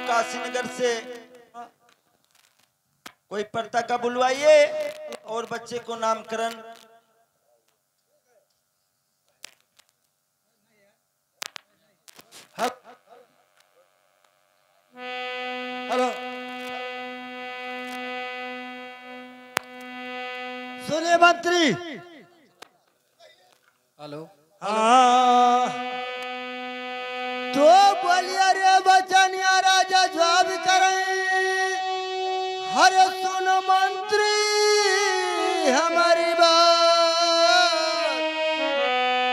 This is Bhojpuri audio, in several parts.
काशीनगर से कोई पताका बुलवाइए और बच्चे को नामकरण। हेलो, सुनिए मंत्री। हेलो। हाँ, तो बोलिए रे बचनिया राजा जवाब करें। हरे सुन मंत्री हमारी बात।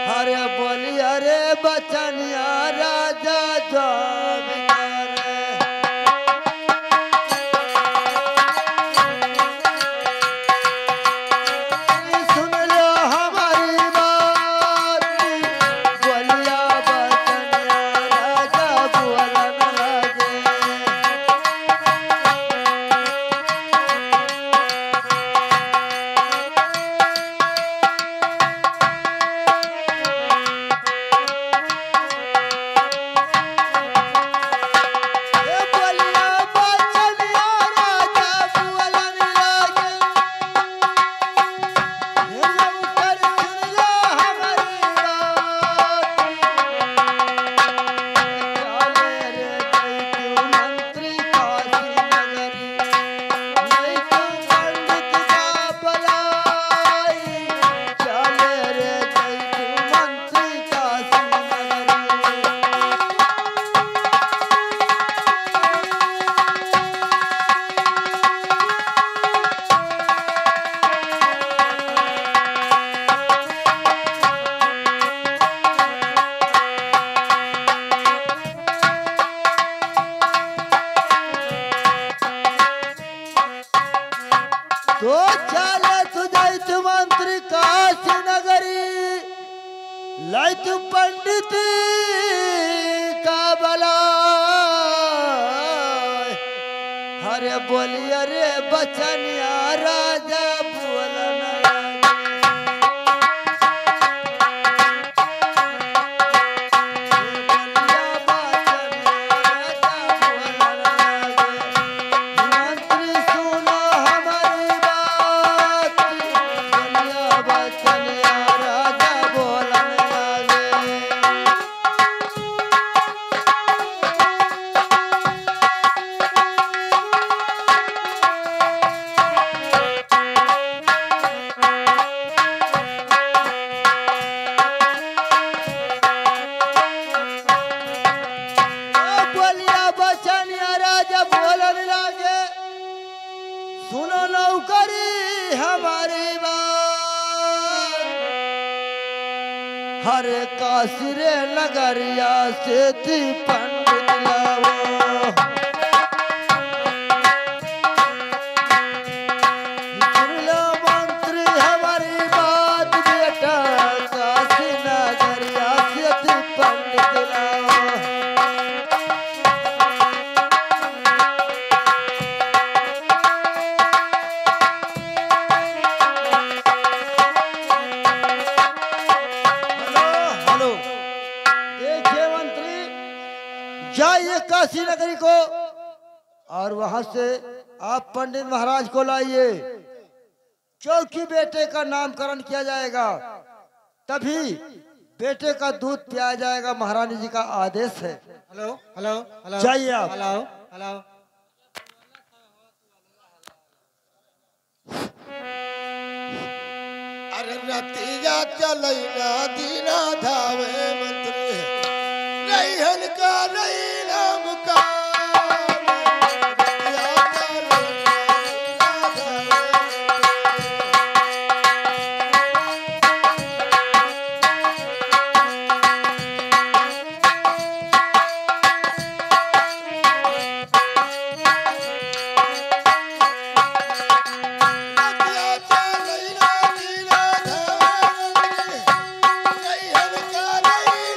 हरे बोलिए रे बचनिया राजा जवाब करें। सुन लो हमारी बात। बोलिया बचनिया राजा बोलन लगे। तो चले सुजैत मंत्री काशी नगरी। लैत पंडित का बला। हरे बोलिए रे बचनिया राजा बोलन सुनो नौकरी हमारी बात। हरे काशी रे नगरिया से थी पंडित लाओ। सुन लो मंत्री हमारी बात बेटा। काशी नगरिया से थी पंडित लाओ। जाइए काशी नगरी को और वहां से आप पंडित महाराज को लाइए, क्योंकि बेटे का नामकरण किया जाएगा। तभी बेटे का दूध पिया जाएगा, महारानी जी का आदेश है। Hello hello hello. जाइए आप। Hello hello. अरे रतिया चलैना दीना धावे मंत्री रैहन का नहीं नाम का। रैहन का नहीं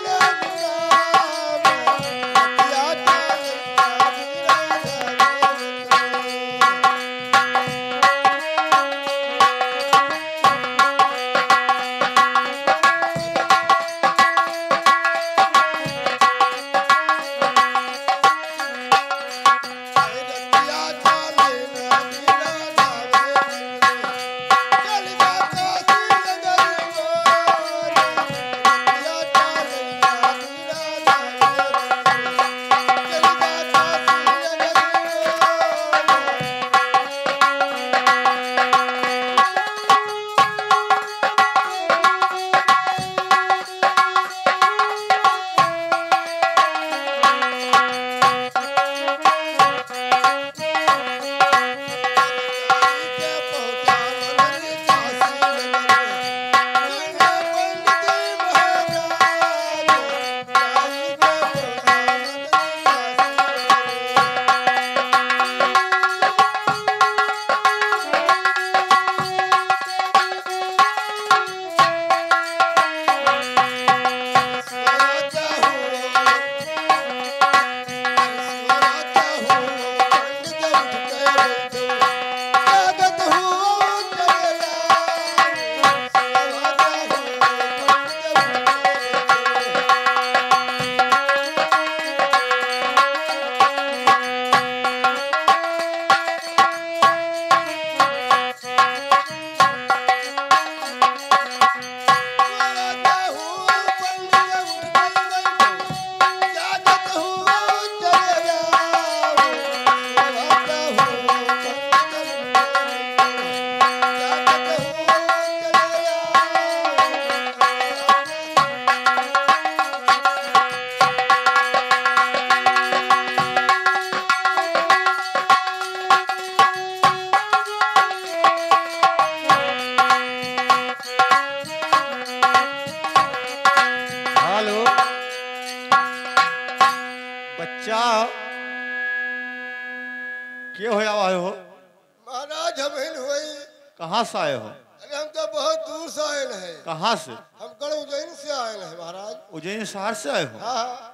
कहाँ से आए हो? अरे हम तो बहुत दूर से आए हैं। कहाँ से? हम गढ़ उज्जैन से आए हैं महाराज। उज्जैन शहर से आए हो? हाँ हाँ।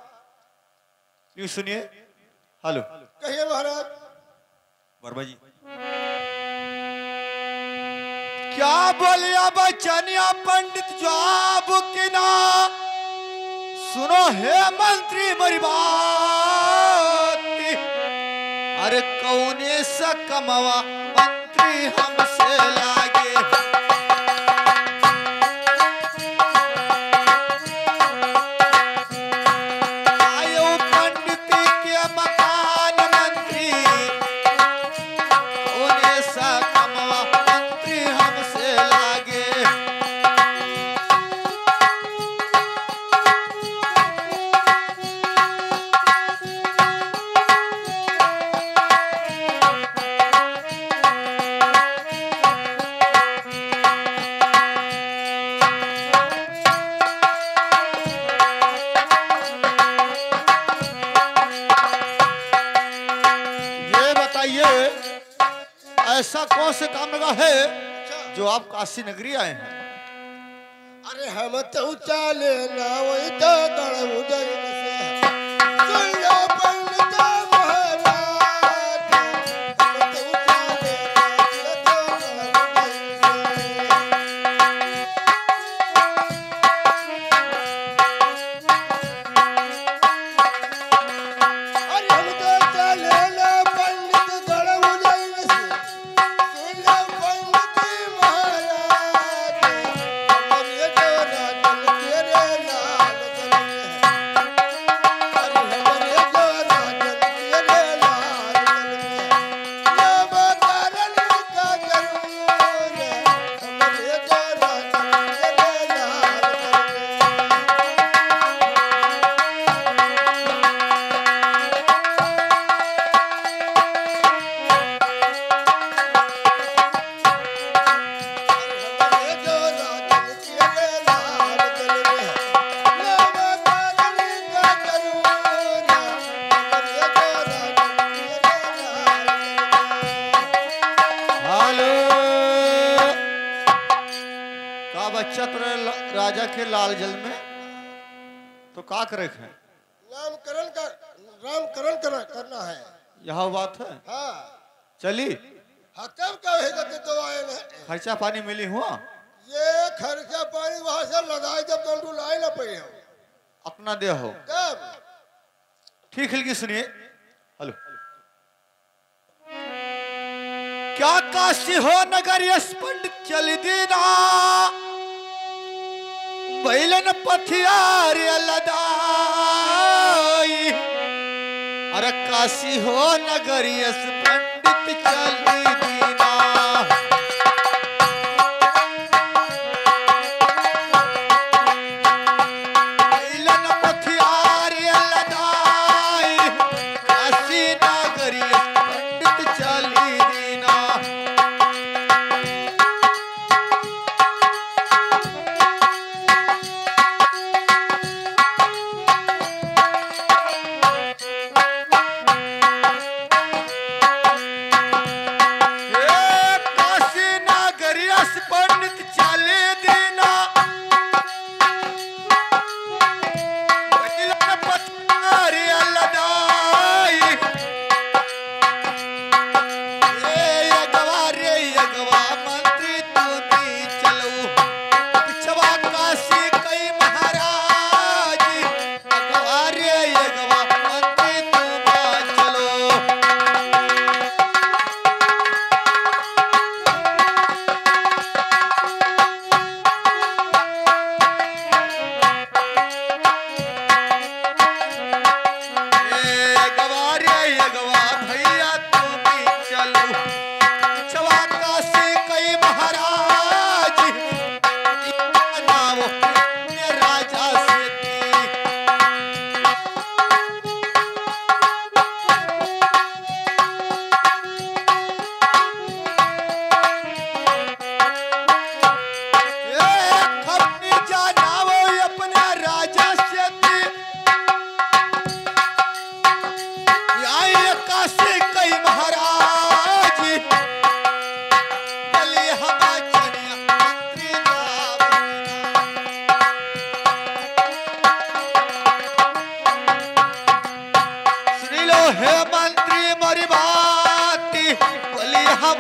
यूँ सुनिए। हेलो, कहिए महाराज। वर्मा जी क्या बोलिया बचनिया पंडित जवाब के ना सुनो हे मंत्री मेरी बात। अरे कौने सा कमावा मंत्री हमसे लागे। आयो पंडित के मकान मंत्री कौने सा कमावा मंत्री हमसे लागे। ऐसा कौन से काम लगा है जो आप काशी नगरी आए हैं? अरे हम तो चाले ना वही तो गढ़ उज्जैन से सुन लो पंडित महाराज। हम तो चाले ना तो गढ़ उज्जैन से। अरे हम तो चाले ना पंडित गढ़ उज्जैन से सुन लो पंडित महाराज। हमारे जोरा जल तेरे लाल जल में। अरे हमारे जोरा जल तेरे लाल जल में। ये बतारन का जरूर है। हमारे जोरा जल तेरे लाल जल में। हमारे जोरा जल तेरे लाल जल में। ये बतारन का जरूर है। हमारे जोरा जल तेरे लाल जल में। हेलो, का बच्चा तेरे राजा के लाल जल में तो का करे है? नामकरण करना है। यह बात है। हाँ चली हाँ कब कब है करते तो आए हैं। खर्चा पानी मिली हुआ ये खर्चा पानी वहां से लगाए जब तो लाए ना पड़े हो। अपना दे हो। कब ठीक है कि सुनिए। हेलो, क्या काशी हो नगर यस पंडित चल दीना बैलन पथियार लदाई। अरे काशी हो नगर यस पंडित चल दीना। बैलन पथियार लदाई काशी नगर यस पंडित चल दीना।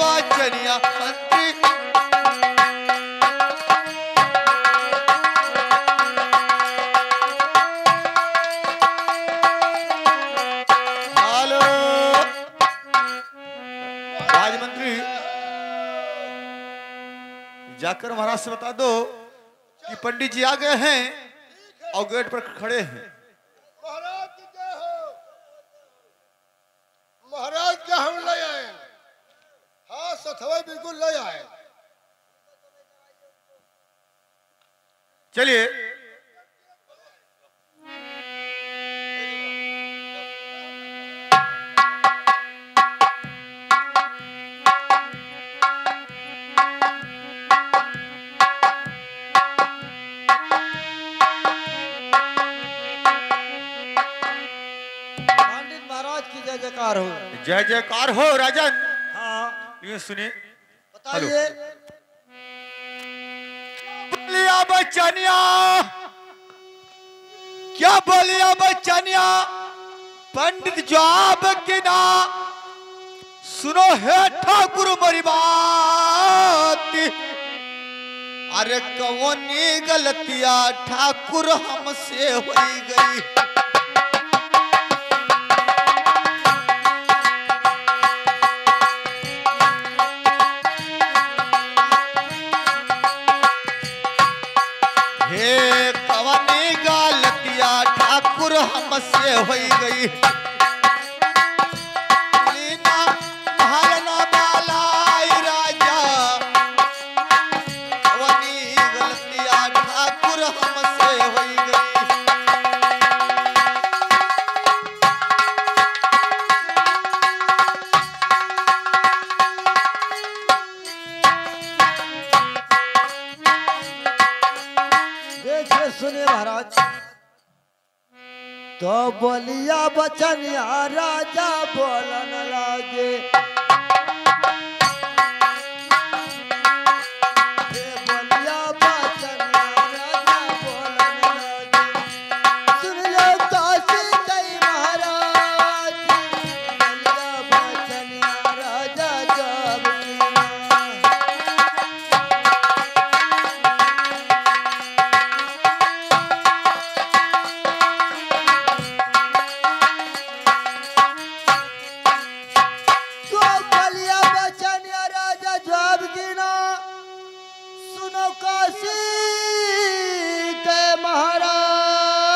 बचनिया मंत्री हेलो राजमंत्री जाकर महाराज से बता दो कि पंडित जी आ गए हैं और गेट पर खड़े हैं। महाराज की जय हो। महाराज क्या हम ले आए? हाँ सथवा बिल्कुल ले आए। चलिए पंडित महाराज की जय जयकार हो। जय जयकार हो राजन। हाँ ये सुनिए बताइए। बोलिया बचनिया क्या बोलिया बचनिया पंडित जवाब के ना सुनो है ठाकुर मोरी बात। अरे कौनी गलतिया ठाकुर हमसे हो गई। हे कवनी गलतिया ठाकुर हमसे हो गई। लीना महलना बालाई राजा कवनी गलतिया ठाकुर हमसे हो गई। देखिए सुनिए महाराज। तो बोलिया बचनिया राजा बोलन लागे। हे बोलिया बचनिया राजा बोलन लागे। सुन लो काशी कई महाराज। बोलिया बचनिया राजा जब कीना। तो बलिया बचनिया राजा जवाब कीना। सुनो काशी के महाराज।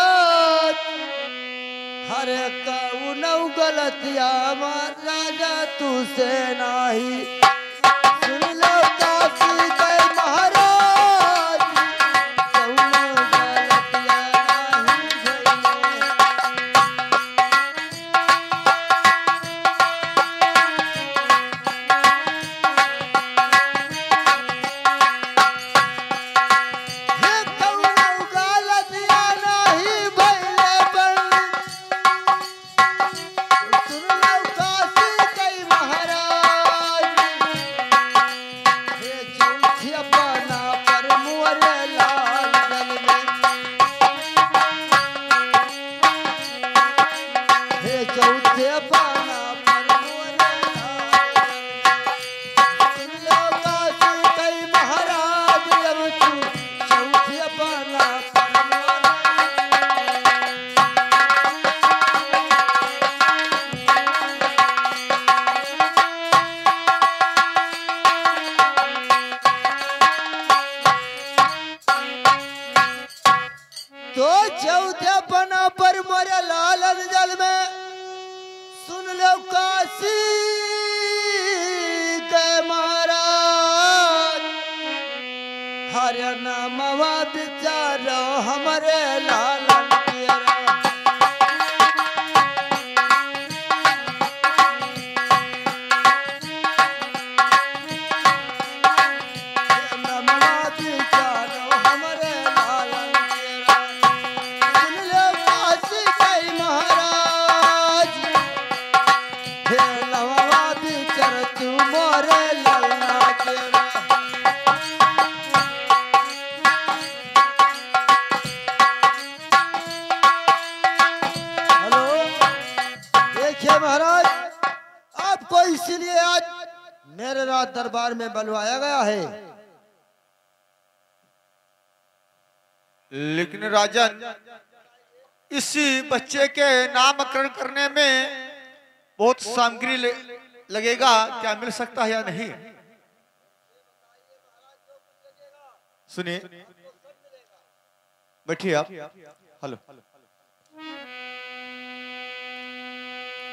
हरे कौनौ गलतिया राजा तू से नाही। सुन लो काशी के महाराज। कौनौ गलतिया नाही भइले। हे कौनौ गलतिया नाही भइले पंडित। सुन लो काशी कई महाराज। हे चौथिया पाना पर मोरे लाल गल में। हे चौथिया पाना पर मोरे लाल गल में। सुन लो काशी कई महाराज। अब तू चौथिया पाना पर मोरे तो चौथे पना पर मोरे लाल जल में। सुन लो काशी के महाराज। हरे नामवा विचारो हमारे लालन पियरा। हे नामवा विचारो हमारे लालन पियरा। सुन लो काशी के महाराज। हे नामवा विचार तू मोरे लालना तेरा। दरबार में बुलवाया गया है। लेकिन राजन, इसी बच्चे के नामकरण करने में बहुत सामग्री लगेगा, क्या मिल सकता है या नहीं? सुनिए, बैठिए आप। हेलो,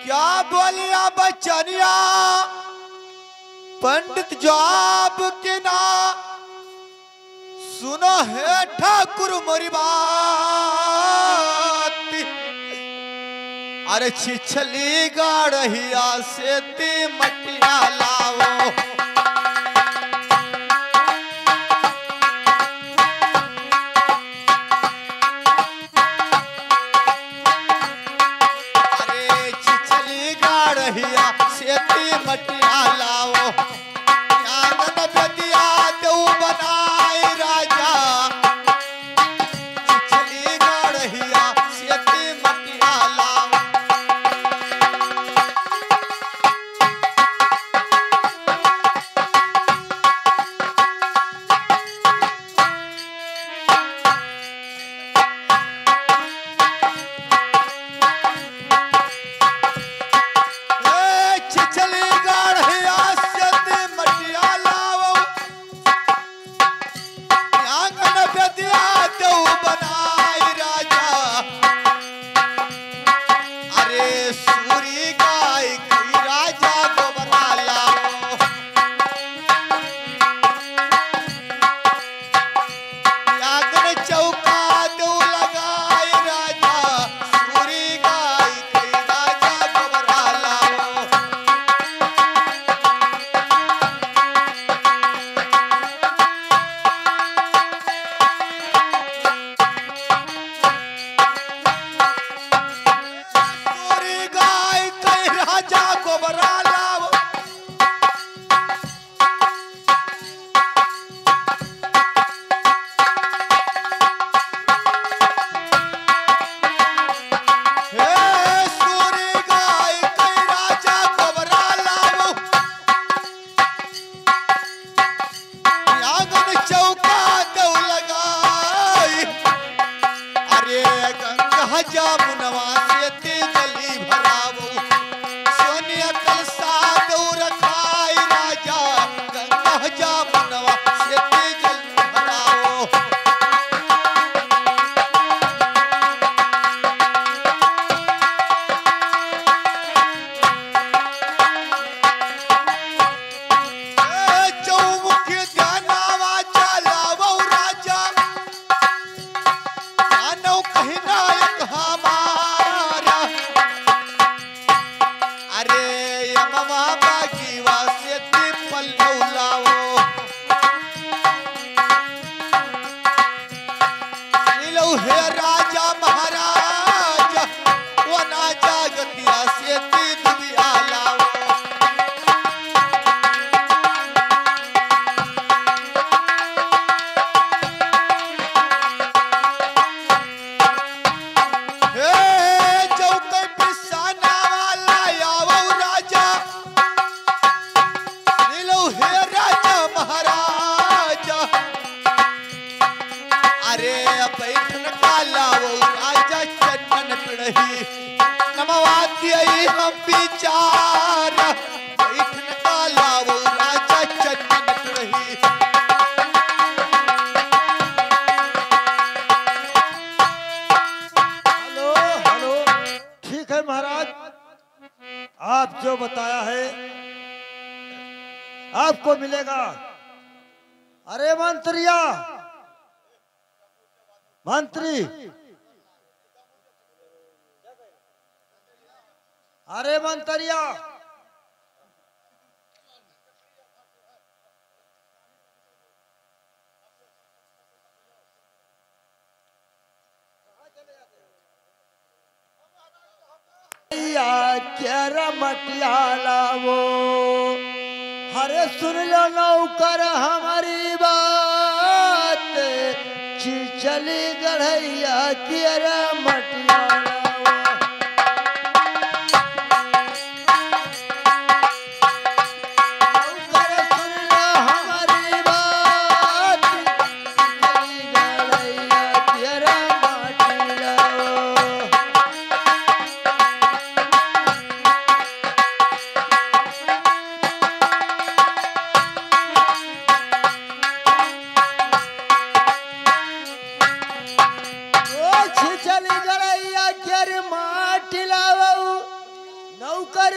क्या बोलिया बचनिया पंडित जवाब के ना सुनो है ठाकुर मोरी बात। अरे छिछली गाड़िया से ती मटिया लाओ, सेती मटिया लाओ, आंगन बेदिया देऊ बनाए राजा। छिछली गढ़िया सेती मटिया लाओ, जमुनवा सेती जली भरावो, सोनिया कलसा दौर खाई राजा। गंगा जमुनवा सेती जली भरावो, चौमुखी ध्यानावा चलावो राजा। मानव कहीं नायक हमारा, अरे यमवा बागी वासे पल्लव लाओ, नीलो है राजा महाराज वना जागतिया से दुबिया लाओ। अरे बैठन काला वो राजा चंदन पिड़ही, नमवाती हम विचार। बैठन काला वो राजा चंदन पिड़ही, हेलो हेलो, ठीक है महाराज, आप जो बताया है आपको मिलेगा। अरे मंत्रिया, मंत्री, अरे मंत्रिया, क्या मटियाला वो, हरे सुन लो नौकर हमारी बात। चली गढ़ैया किया मटियाला वो, नौकर सुन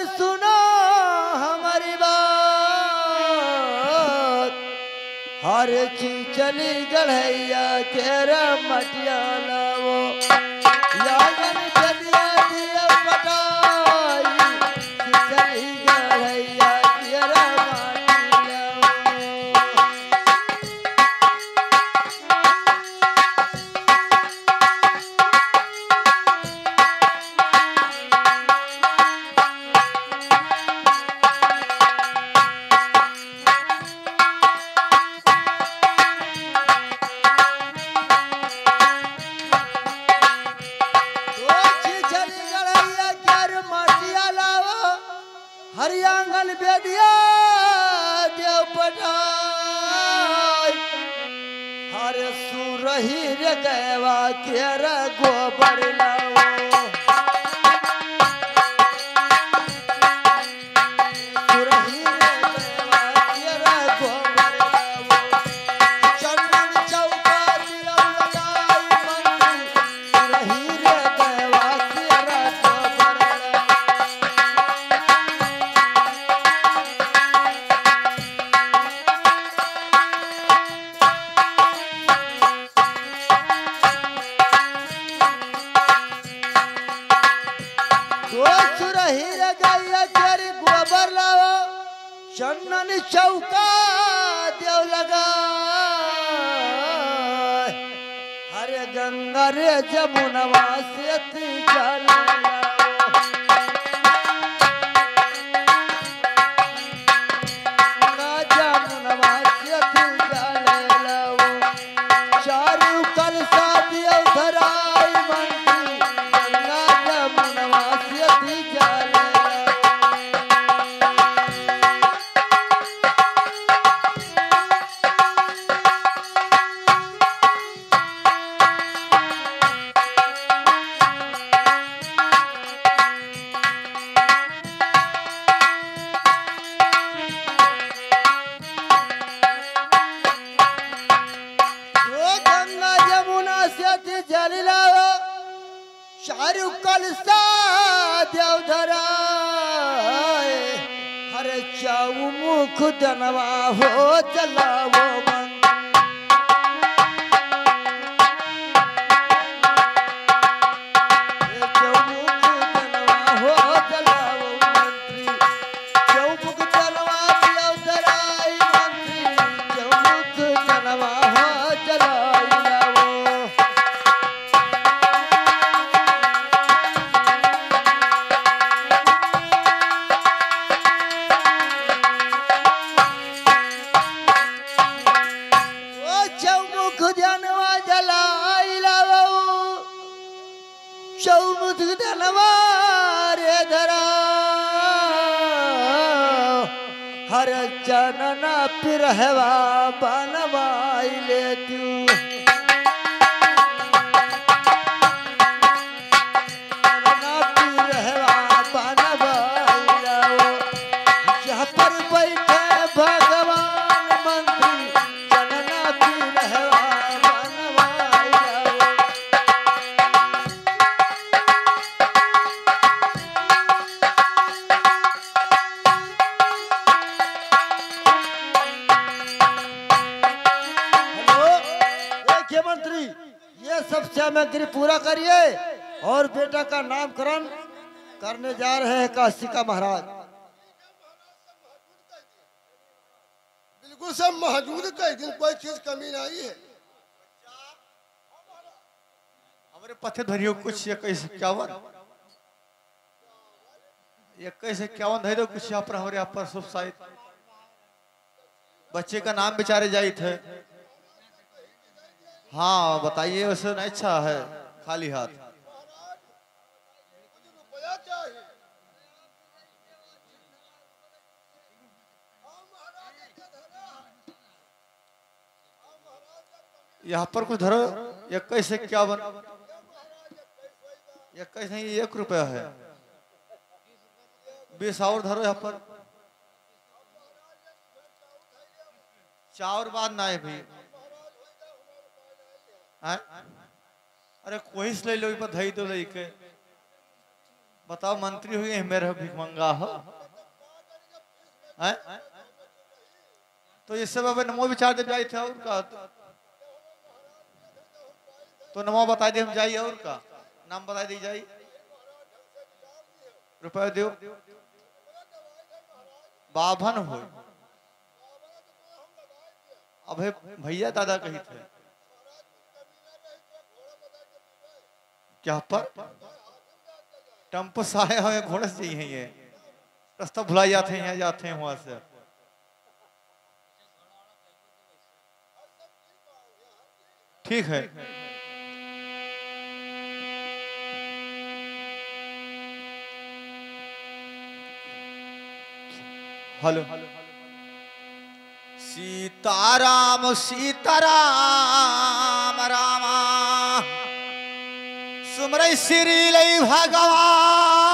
सुनो हमारी बात, हर चीज चली गढ़ैया केरा मटिया लावो, यागन चलिया दिया पटाई, चली गढ़ैया केरा मटिया लावो। हरियांगन बेदिया देव पटाई, हर सुरही रे गवा केर गोबर लाओ, सुरही रे गवा केर गोबर लाओ, चंदन चौका दिया लगाई मंदिर, सुरही रे गवा केर गोबर लाओ। सुरही रे गैया केरी गोबर लाओ, चंदन चौका देव लगा, हरे गंगा रे जमुनवा से जल लाओ, गंगा जमुनवा से जल लाओ, चारू कलसा देव धराई मंत्री, गंगा जमुनवा से जल लाओ। ओ गंगा जमुना से जल लाओ, चारू कलसा देव धराए, हरे चौमुख दनवा हो जलावो मंदिर, हे चौमुख दनवा हो जलावो मंत्री, चौमुख दनवा देव धराई मंत्री, चौमुख दनवा हो जलाई लावो। ओ चौमुख दनवा जलाई लावो, चौमुख दनवा रे धरा, हर जनना पिरहवा बनवाई ले तू, जनना पिरहवा बनवाई लाओ, जहाँ पर बैठे भगवान मंत्री, जनना पिरहवा बनवाई लाओ। हेलो, देखिए मंत्री, ये सब सामग्री पूरा करिए और बेटा का नामकरण करने जा रहे हैं काशी का महाराज। बिल्कुल सब मौजूद कई दिन कोई चीज कमी नहीं है। हमारे पथे धरियो कुछ 21-51 21-51 धर दो कुछ यहाँ पर, हमारे यहाँ पर शुभ साहित बच्चे का नाम बेचारे जाई थे। हाँ बताइए, वैसे नहीं अच्छा है खाली हाथ। रुपया चाहिए। यहाँ पर कुछ धरो 21-51, 21 नहीं 1 रुपया है, 20 और धरो यहाँ पर। चार बाद ना है भाई, अरे कोई ले लो, धई दो लई के बताओ मंत्री हुए मेरा भिखमंगा हो हैं? तो इससे बाबा नमो विचार जब जाए थे और का तो नमो बता दे हम जाइए और का नाम बता दी जाए रुपया दो बाभन हो अबे भैया दादा कही थे क्या पर टम्प साए हुए घोड़े से ही ये रास्ता भुला जाते हैं यहाँ जाते हैं वहां से ठीक है हेलो सीताराम सीताराम रामा सुमरई श्री लई भगवान